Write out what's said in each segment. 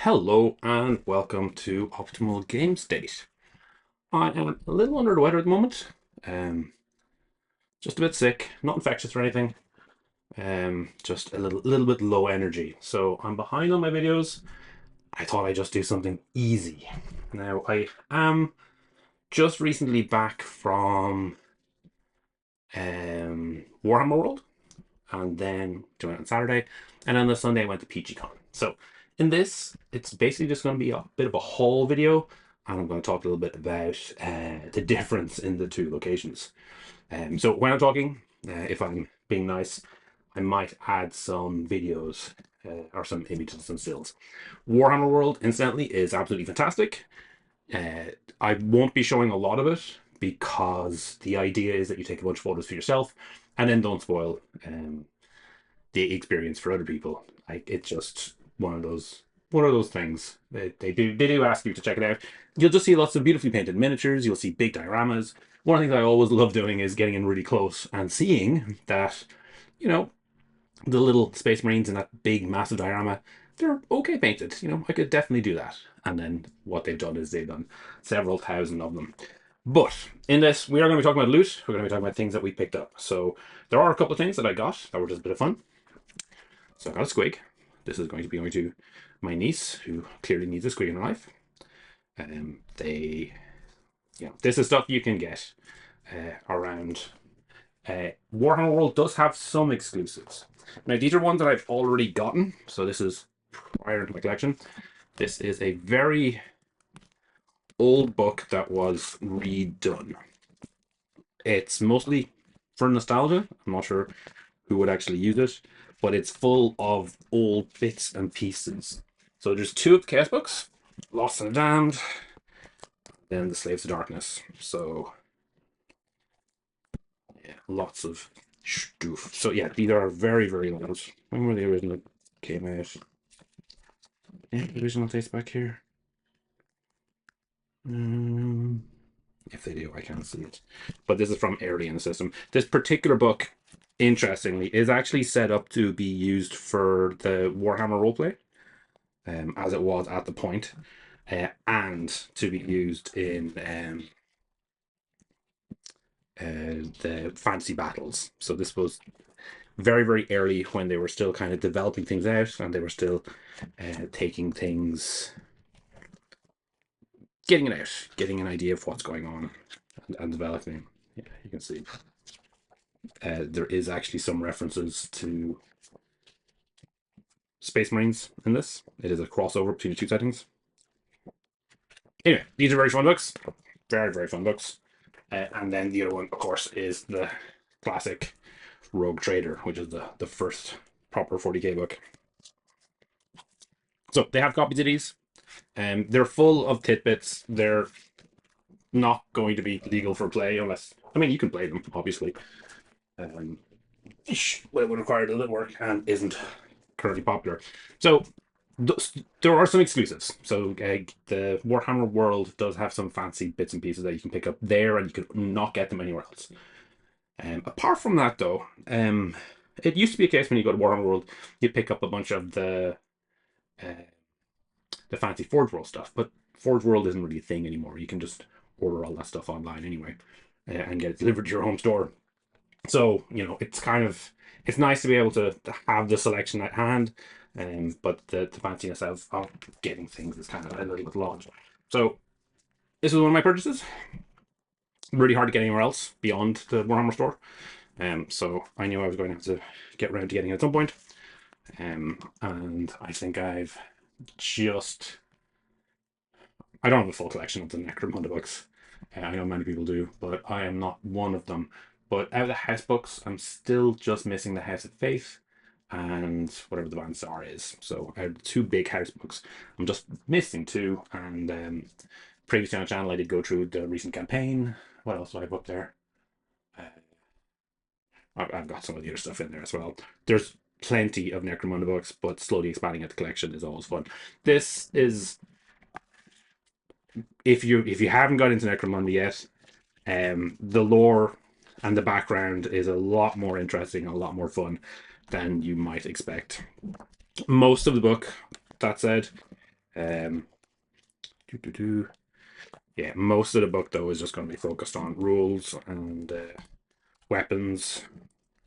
Hello and welcome to Optimal Game State. I am a little under the weather at the moment. Um, just a bit sick, not infectious or anything. Just a little bit low energy. So I'm behind on my videos. I thought I'd just do something easy. Now I am just recently back from Warhammer World, and then joined on Saturday, and on the Sunday I went to Peachcon. So in this, it's basically just going to be a bit of a haul video, and I'm going to talk a little bit about the difference in the two locations. So when I'm talking, if I'm being nice, I might add some videos or some images, some stills. Warhammer World, incidentally, is absolutely fantastic. I won't be showing a lot of it because the idea is that you take a bunch of photos for yourself and then don't spoil the experience for other people. Like, it's just one of those things. They do ask you to check it out. You'll just see lots of beautifully painted miniatures. You'll see big dioramas. One of the things I always love doing is getting in really close and seeing that, you know, the little Space Marines in that big massive diorama, they're okay painted. I could definitely do that. And then what they've done is they've done several thousand of them. But in this, we are going to be talking about loot. We're going to be talking about things that we picked up. So there are a couple of things that I got that were just a bit of fun. So I got a squig. This is going to be going to my niece, who clearly needs a squig in her life. This is stuff you can get around. Warhammer World does have some exclusives. Now, these are ones that I've already gotten, so this is prior to my collection. This is a very old book that was redone. It's mostly for nostalgia. I'm not sure who would actually use it, but it's full of old bits and pieces. So there's two of the Chaos books, Lost and the Damned, then the Slaves of Darkness. So yeah, lots of stuff. So yeah, these are very, very old. When were the original came out? Yeah, the original dates back here. If they do, I can't see it. But this is from early in the system. This particular book, interestingly, is actually set up to be used for the Warhammer roleplay, as it was at the point, and to be used in the fantasy battles. So this was very, very early when they were still kind of developing things out, and they were still taking things, getting it out, getting an idea of what's going on, and developing. Yeah, you can see there is actually some references to Space Marines in this. It is a crossover between the two settings. Anyway, these are very fun books. Very, very fun books. And then the other one, of course, is the classic Rogue Trader, which is the first proper 40k book. So they have copies of these. They're full of tidbits. They're not going to be legal for play unless, I mean, you can play them, obviously. But it would require a little work and isn't currently popular. So there are some exclusives. So the Warhammer World does have some fancy bits and pieces that you can pick up there, and you could not get them anywhere else. Apart from that, though, it used to be a case when you go to Warhammer World, you pick up a bunch of the fancy Forge World stuff, but Forge World isn't really a thing anymore. You can just order all that stuff online anyway, and get it delivered to your home store. So it's nice to be able to have the selection at hand, but the fanciness of getting things is kind of a little bit lost. So this was one of my purchases. Really hard to get anywhere else beyond the Warhammer store. So I knew I was going to have to get around to getting it at some point. And I think I don't have a full collection of the Necromunda books. I know many people do, but I am not one of them. But out of the house books, I'm still just missing the House of Faith and whatever the Van Sar is. So out of the two big house books, I'm just missing two. And previously on the channel, I did go through the recent campaign. What else do I have up there? I've got some of the other stuff in there as well. There's plenty of Necromunda books, but slowly expanding out the collection is always fun. This is, if you haven't got into Necromunda yet, the lore and the background is a lot more interesting and a lot more fun than you might expect. Most of the book, that said, Um, yeah, most of the book though is just going to be focused on rules and weapons,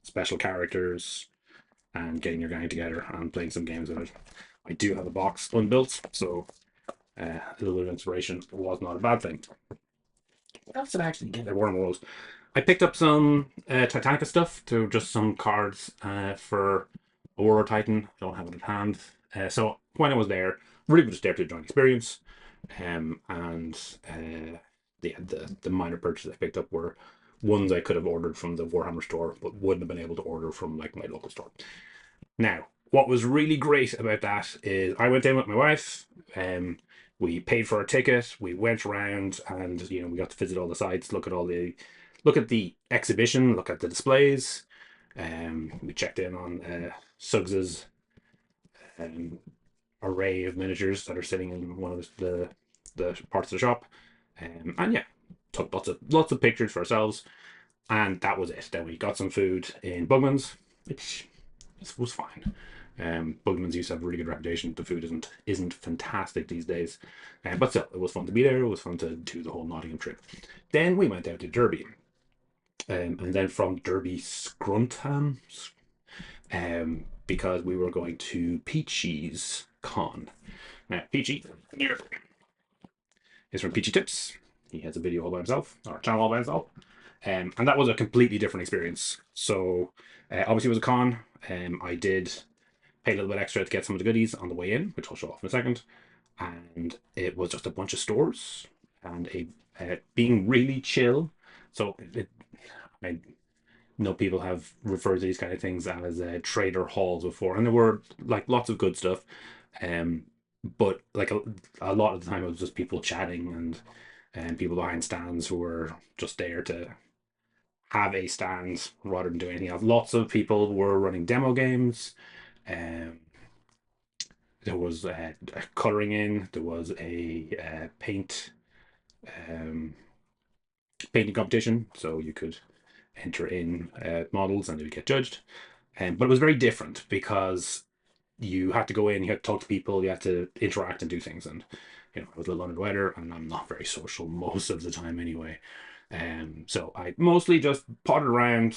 special characters, and getting your gang together and playing some games with it. I do have a box unbuilt, so a little bit of inspiration was not a bad thing. What else did I actually get at Warhammer World? I picked up some Titanica stuff, to just some cards for Aurora Titan. I don't have it at hand. So when I was there, really just there to enjoy the experience. And the minor purchases I picked up were ones I could have ordered from the Warhammer store, but wouldn't have been able to order from like my local store. Now, what was really great about that is I went in with my wife. We paid for our ticket. We went around, and we got to visit all the sites, look at the exhibition, look at the displays. We checked in on Suggs's array of miniatures that are sitting in one of the parts of the shop, and yeah, took lots of pictures for ourselves, and that was it. Then we got some food in Bugman's, which was fine. Bugman's used to have a really good reputation. The food isn't fantastic these days, but still, it was fun to be there. It was fun to do the whole Nottingham trip. Then we went out to Derby, and then from Derby Scruntham, because we were going to Peachy's Con. Now, Peachy here is from Peachy Tips. He has a video all by himself, or a channel all by himself. And that was a completely different experience. So, obviously, it was a con. I did pay a little bit extra to get some of the goodies on the way in, which I'll show off in a second. And it was just a bunch of stores and being really chill. So, I know people have referred to these kind of things as trader halls before, and there were like lots of good stuff. But like a lot of the time, it was just people chatting and people behind stands who were just there to have a stand rather than do anything else. Lots of people were running demo games. There was coloring in. There was a painting competition, so you could enter in models and they would get judged. But it was very different because you had to go in, you had to talk to people, you had to interact and do things. And I was a little under the weather, and I'm not very social most of the time anyway. So I mostly just potted around,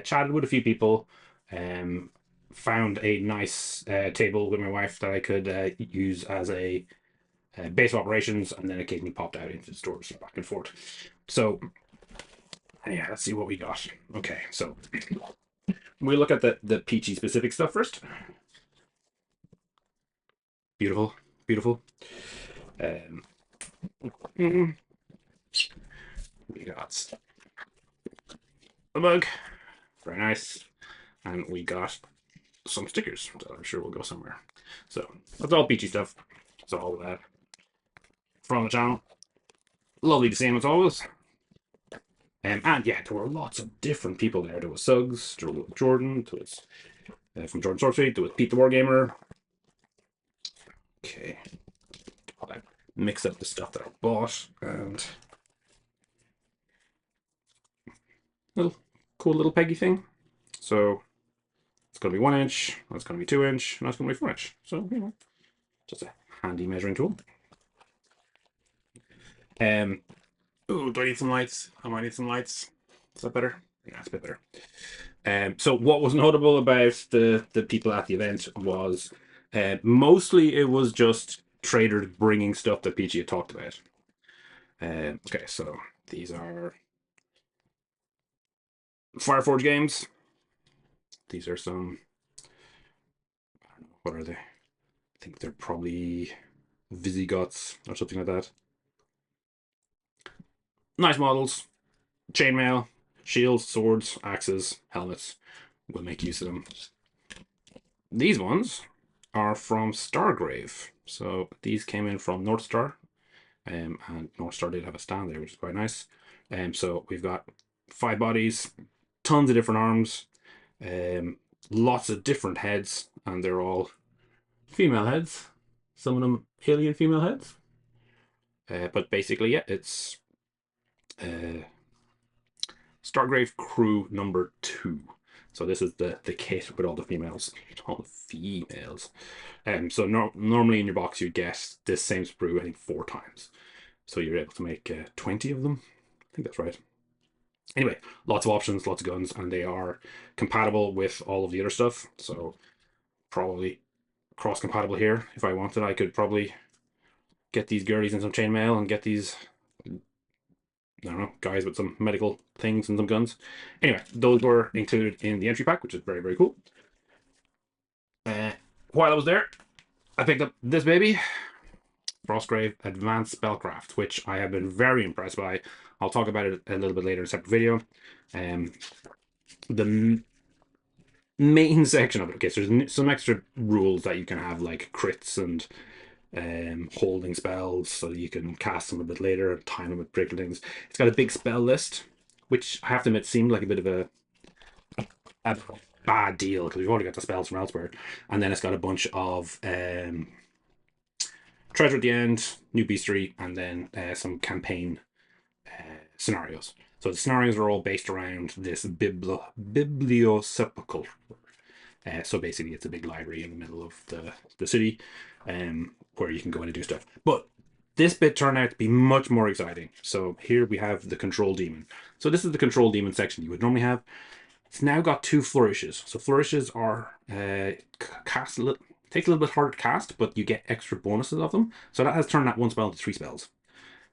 chatted with a few people, found a nice table with my wife that I could use as a base of operations, and then occasionally popped out into the stores back and forth. So yeah, let's see what we got. Okay, so we look at the Peachy specific stuff first. Beautiful, beautiful. We got a mug, very nice, and we got some stickers that I'm sure will go somewhere. So that's all Peachy stuff. It's all from the channel. Lovely to see him as always. And yeah, there were lots of different people there. There was Suggs, Jordan, there was from Jordan Sorcery, there was Pete the Wargamer. Okay, I'll mix up the stuff that I bought, and little cool little peggy thing. So it's going to be 1 inch, that's going to be 2 inch, and that's going to be 4 inch. So just a handy measuring tool. Oh, do I need some lights? I might need some lights. Is that better? Yeah, that's a bit better. So what was notable about the people at the event was mostly it was just traders bringing stuff that Peachy had talked about. Okay, so these are Fireforge games. These are some, I don't know, what are they? I think they're probably Visigoths or something like that. Nice models, chainmail, shields, swords, axes, helmets. We'll make use of them. These ones are from Stargrave. So these came in from North Star. And North Star did have a stand there, which is quite nice. So we've got 5 bodies, tons of different arms, lots of different heads, and they're all female heads. Some of them alien female heads. But basically, yeah, it's Stargrave Crew number 2. So this is the kit with all the females. All the females. So normally in your box you'd get this same sprue, I think 4 times. So you're able to make 20 of them. I think that's right. Anyway, lots of options, lots of guns, and they are compatible with all of the other stuff. So probably cross-compatible here. If I wanted, I could probably get these girlies in some chainmail and get these, I don't know, guys with some medical things and some guns. Anyway, those were included in the entry pack, which is very, very cool. While I was there, I picked up this baby, Frostgrave Advanced Spellcraft, which I have been very impressed by. I'll talk about it a little bit later in a separate video. The main section of it, okay, so there's some extra rules that you can have, like crits and holding spells, so you can cast them a bit later and time them with particular things. It's got a big spell list, which I have to admit seemed like a bit of a bad deal, because we've already got the spells from elsewhere. And then it's got a bunch of treasure at the end, new beastry, and then some campaign scenarios. So the scenarios are all based around this bibliosepulchre. So basically it's a big library in the middle of the city where you can go in and do stuff. But this bit turned out to be much more exciting. So here we have the Control Demon. So this is the Control Demon section you would normally have. It's now got 2 flourishes. So flourishes are takes a little bit harder to cast, but you get extra bonuses of them. So that has turned that 1 spell into 3 spells.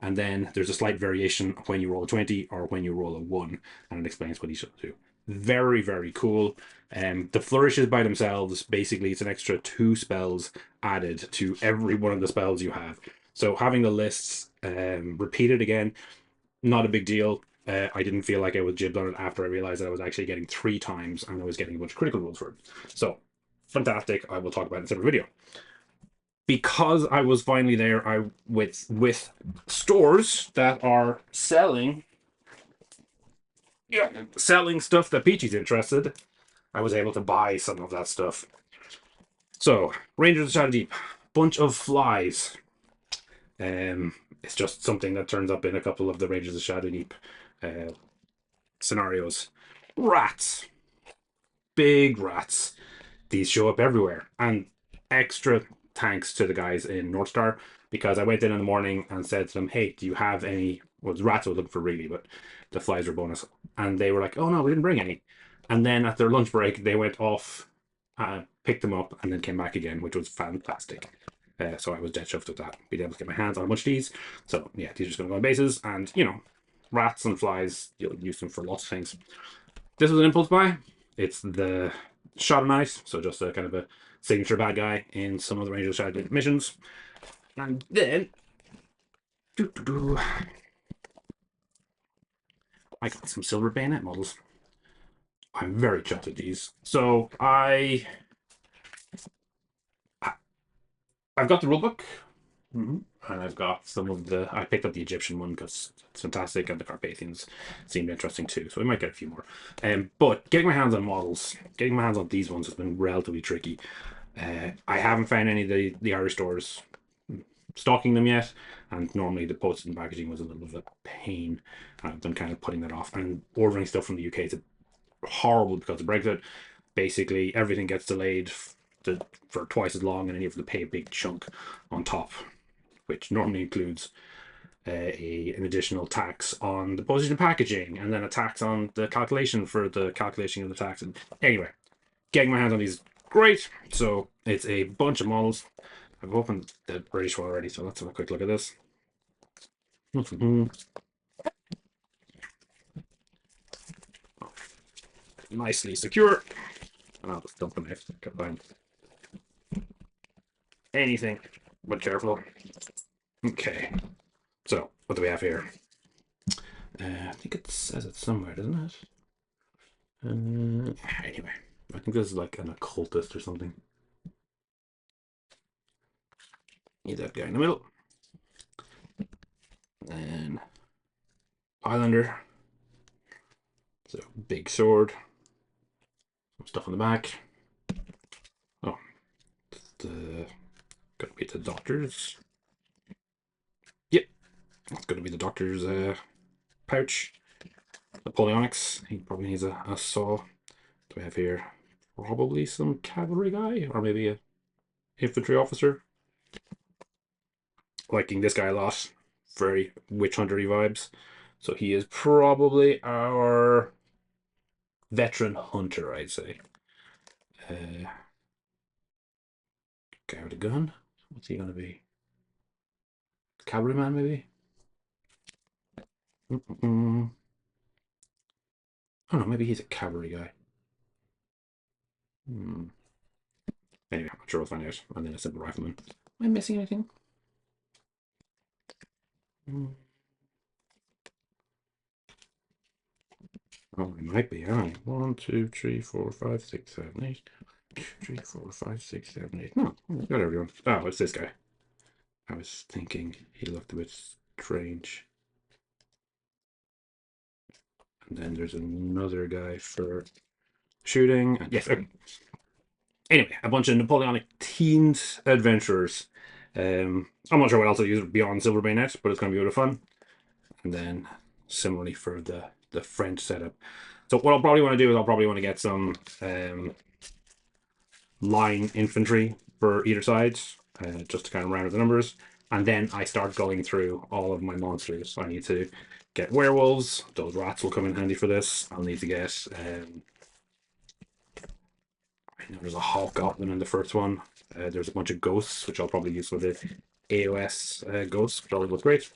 And then there's a slight variation when you roll a 20 or when you roll a 1, and it explains what each of them do. Very, very cool. The flourishes by themselves, basically it's an extra 2 spells added to every one of the spells you have. So having the lists repeated again, not a big deal. I didn't feel like I was jibbed on it after I realized that I was actually getting 3 times and I was getting a bunch of critical rolls for it. So fantastic. I will talk about it in a separate video. Because I was finally there, with stores that are selling stuff that Peachy's interested, I was able to buy some of that stuff. So, Rangers of Shadow Deep, bunch of flies. It's just something that turns up in a couple of the Rangers of Shadow Deep scenarios. Rats, big rats. These show up everywhere, and extra thanks to the guys in North Star, because I went in the morning and said to them, hey, do you have any, well, the rats I was looking for really, but the flies were bonus, and they were like, oh no, we didn't bring any. And then at their lunch break they went off, picked them up, and then came back again, which was fantastic. So I was dead chuffed with that, being able to get my hands on a bunch of these. So yeah, these are just going to go on bases, and you know, rats and flies, you'll use them for lots of things. This was an impulse buy. It's the Shot of Ice, so just a kind of a signature bad guy in some of the Rangers of Shadow missions. And then I got some silver bayonet models. I'm very chuffed with these. So I've got the rulebook, and I've got some of the. I picked up the Egyptian one because it's fantastic, and the Carpathians seemed interesting too. So I might get a few more. But getting my hands on models, getting my hands on these ones has been relatively tricky. I haven't found any of the Irish stores stocking them yet, and normally the postage and packaging was a little bit of a pain. I've been kind of putting that off, and ordering stuff from the UK is horrible because of Brexit. Basically everything gets delayed for twice as long, and then you have to pay a big chunk on top, which normally includes an additional tax on the postage and packaging, and then a tax on the calculation for the calculation of the tax. And anyway, getting my hands on these, great. So it's a bunch of models. I've opened the British one already, so let's have a quick look at this. Nicely secure. And I'll just dump them if I can find anything but careful. Okay, so what do we have here? I think it says it somewhere, doesn't it? Anyway, I think this is like an occultist or something. Need that guy in the middle. And Highlander. So big sword. Some stuff on the back. Oh, gonna be the doctor's. Yep, it's gonna be the doctor's pouch. Napoleonics. He probably needs a saw. do I have here? Probably some cavalry guy, or maybe a infantry officer. Liking this guy a lot. Very witch huntery vibes. So he is probably our veteran hunter, I'd say. Guy with a gun. What's he gonna be? Cavalryman, maybe? Mm-mm. Oh no, maybe he's a cavalry guy. Hmm. Anyway, I'm sure we'll find out. And then a simple rifleman. Am I missing anything? Mm. Oh, it might be. All right. 1, 2, 3, 4, 5, 6, 7, 8. 2, 3, 4, 5, 6, 7, 8. No, got everyone. Oh, it's this guy. I was thinking he looked a bit strange. And then there's another guy for shooting. Yes, okay. Anyway, a bunch of Napoleonic themed adventurers. I'm not sure what else I'll use beyond Silver Bayonet, but it's going to be a bit of fun. And then similarly for the French setup. So what I'll probably want to do is I'll probably want to get some line infantry for either side, just to kind of round out the numbers. And then I start going through all of my monsters. So I need to get werewolves. Those rats will come in handy for this. I'll need to get I know there's a hobgoblin in the first one. There's a bunch of ghosts, which I'll probably use for the AOS ghosts, which always look great.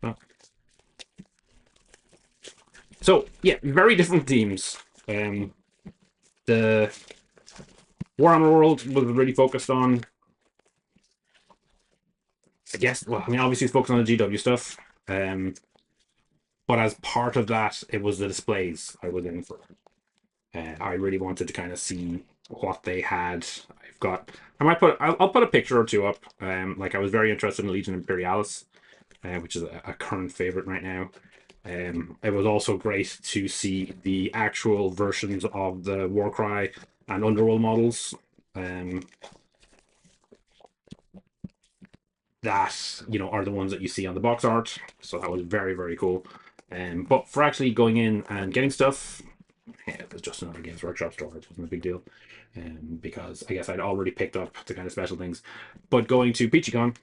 Oh. So yeah, very different themes. The Warhammer World was really focused on, I guess. Well, I mean, obviously it's focused on the GW stuff. But as part of that, it was the displays I was in for. I really wanted to kind of see what they had. I've got. I'll put a picture or two up. Like I was very interested in Legion Imperialis, which is a current favorite right now. It was also great to see the actual versions of the Warcry and Underworld models. That are the ones that you see on the box art. So that was very, very cool. But for actually going in and getting stuff, yeah, it was just another Games Workshop store. It wasn't a big deal. Because I guess I'd already picked up the kind of special things. But going to Peachcon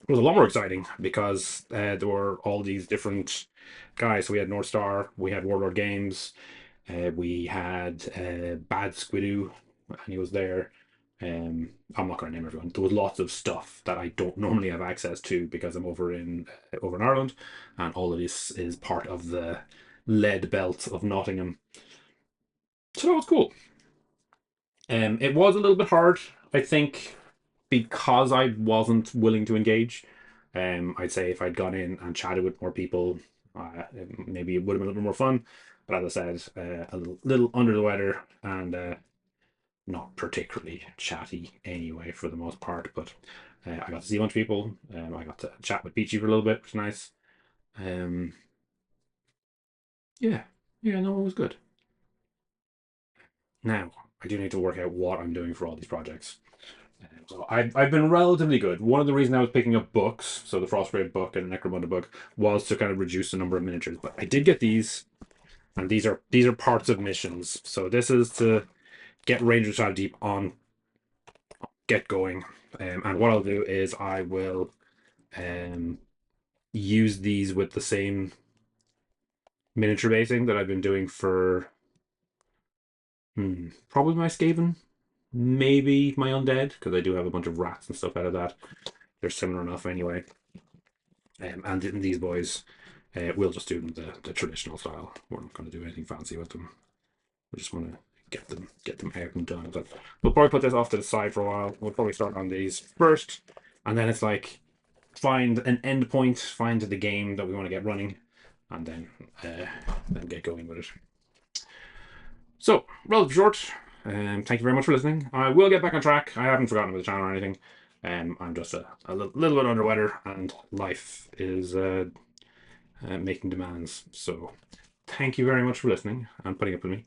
was a lot more exciting because there were all these different guys. So we had North Star, we had Warlord Games, we had Bad Squidoo, and he was there. I'm not going to name everyone. There was lots of stuff that I don't normally have access to because I'm over in Ireland, and all of this is part of the lead belt of Nottingham. So that was cool. It was a little bit hard, I think, because I wasn't willing to engage. I'd say if I'd gone in and chatted with more people, maybe it would have been a little bit more fun. But as I said, a little under the weather and not particularly chatty anyway for the most part. But I got to see a bunch of people. I got to chat with Peachy for a little bit, which was nice. Um, yeah, yeah, no, it was good. Now I do need to work out what I'm doing for all these projects. So I've been relatively good. One of the reasons I was picking up books, so the Frostgrave book and the Necromunda book, was to kind of reduce the number of miniatures. But I did get these, and these are parts of missions. So this is to get Rangers Child Deep on get going. And what I'll do is I will use these with the same miniature basing that I've been doing for probably my Skaven, maybe my Undead, because I do have a bunch of rats and stuff out of that. They're similar enough anyway. And these boys, we'll just do them the traditional style. We're not going to do anything fancy with them. We just want to get them out and done. But we'll probably put this off to the side for a while. We'll probably start on these first, and then it's like find an end point, find the game that we want to get running, and then get going with it. So, relatively short. Thank you very much for listening. I will get back on track. I haven't forgotten about the channel or anything. I'm just a little bit under weather, and life is making demands. So, thank you very much for listening and putting up with me.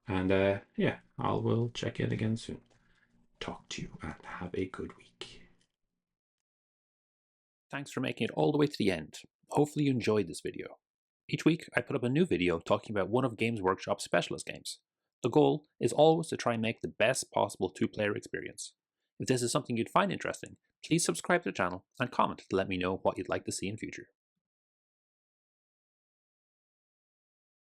And yeah, I will check in again soon. Talk to you and have a good week. Thanks for making it all the way to the end. Hopefully you enjoyed this video. Each week, I put up a new video talking about one of Games Workshop's specialist games. The goal is always to try and make the best possible two-player experience. If this is something you'd find interesting, please subscribe to the channel and comment to let me know what you'd like to see in future.